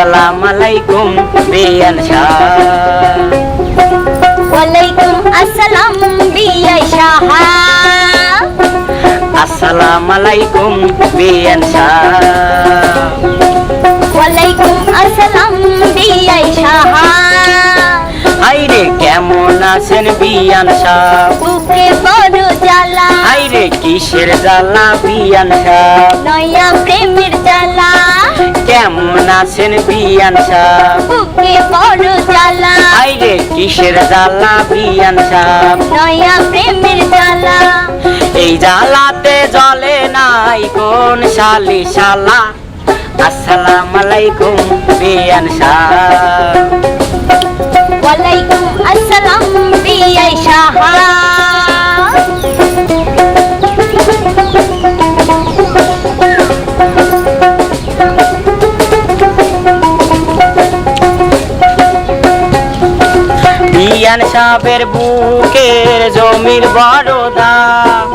আসসালামু আলাইকুম বিয়ান শাহ। ওয়ালাইকুম আসসালাম বিয়াই শাহ। আসসালামু আলাইকুম বিয়ান শাহ। ওয়ালাইকুম আসসালাম বিয়াই শাহ। হাইরে কেমন আছেন বিয়ান শাহ? বুকে বড় জ্বালা, হাইরে কিসের জ্বালা বিয়ান শাহ? নয়া প্রেমের জ্বালা। কেমন আছেন বিয়ান শাহ? বুকে বড় জ্বালা, হাইরে কিসের জ্বালা বিয়ান শাহ? নয়া প্রেমের জ্বালা। এই জ্বালাতে জ্বলে নাই কোন শালি শালা। আসসালামু আলাইকুম বিয়ান শাহ। ওয়ালাইকুম আসসালাম বিয়াই শাহ। বিয়ান সাহেবের বুকের জমির বড় দাম,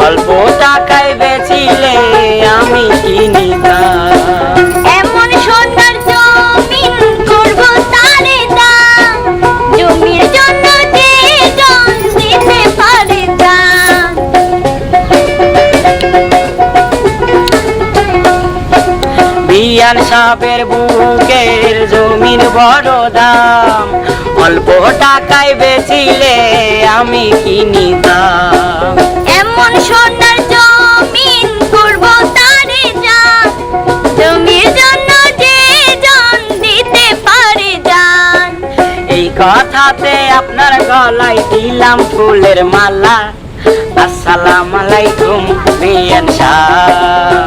অল্প টাকায় বেচিলে আমি কিনিতাম। এমন সোনার জমিন করব তারে দাম, জমির জন্য যে জন দিতে পারে দান। বিয়ান সাহেবের বুকের জমির বড় দাম, অল্প টাকায় বেচিলে আমি কিনিতাম। এমন সোনার জমিন করব তারে দাম, জমির জন্য যে জন দিতে পারে দান। এই কথাতে আপনার গলায় দিলাম ফুলের মালা। আসসালামু আলাইকুম বিয়ান শাহ।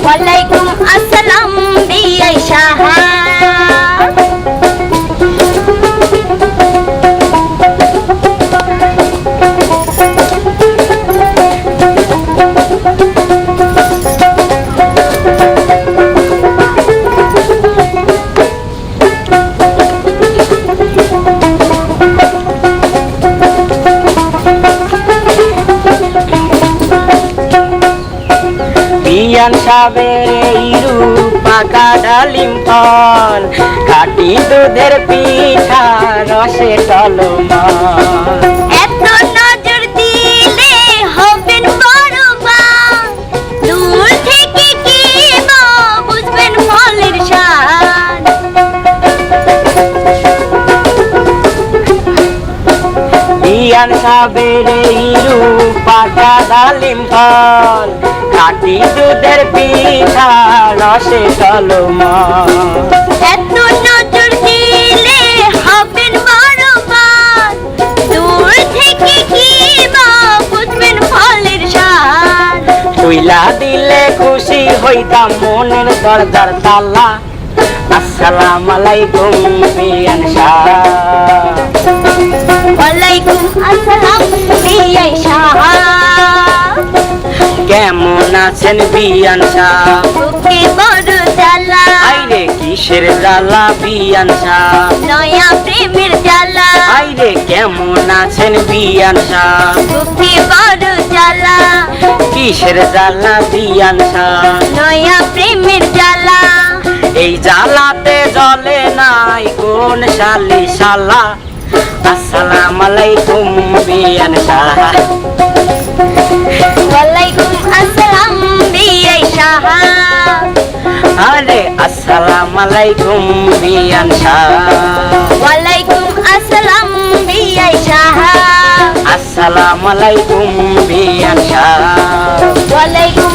ওয়ালাইকুম আসসালাম বিয়াই শাহ। বিয়ান সাহেবের এই রূপ পাকা ডালিম ফল, খাঁটি দুধের পিঠা রসে টলমল। এত নজর দিলে হবেন বড়বান, দূর থেকে কি বুঝবেন ফলের স্বাদ। বিয়ান সাহেবের এই রূপ পাকা ডালিম ফল, খাঁটি দুধের পিঠা রসে টলমল। এত নজর দিলে হবেন বড়বান, দূর থেকে কি বুঝবেন ফলের স্বাদ। তুইলা দিলে খুশি হইতাম মনের দরজার তালা। আসসালামু আলাইকুম বিয়ান শাহ। ওয়ালাইকুম আসসালাম বিয়াই শাহ। কেমন আছেন বিয়ান শাহ? বুকে বড় জ্বালা, আইরে কিসের জ্বালা বিয়ান শাহ? নয়া প্রেমের জ্বালা। আইরে কেমন আছেন বিয়ান শাহ? বুকে বড় জ্বালা, কিসের জ্বালা বিয়ান শাহ? নয়া প্রেমের জ্বালা। এই জ্বালাতে জ্বলে নাই কোন শালি শালা। আসসালামু আলাইকুম বিয়ান শাহ। ওয়ালাইকুম আসসালাম বিয়াই শাহ। আরে আসসালামু আলাইকুম বিয়ান শাহ। ওয়ালাইকুম আসসালাম বিয়াই শাহ। আসসালামু আলাইকুম বিয়ান শাহ। ওয়ালাইকুম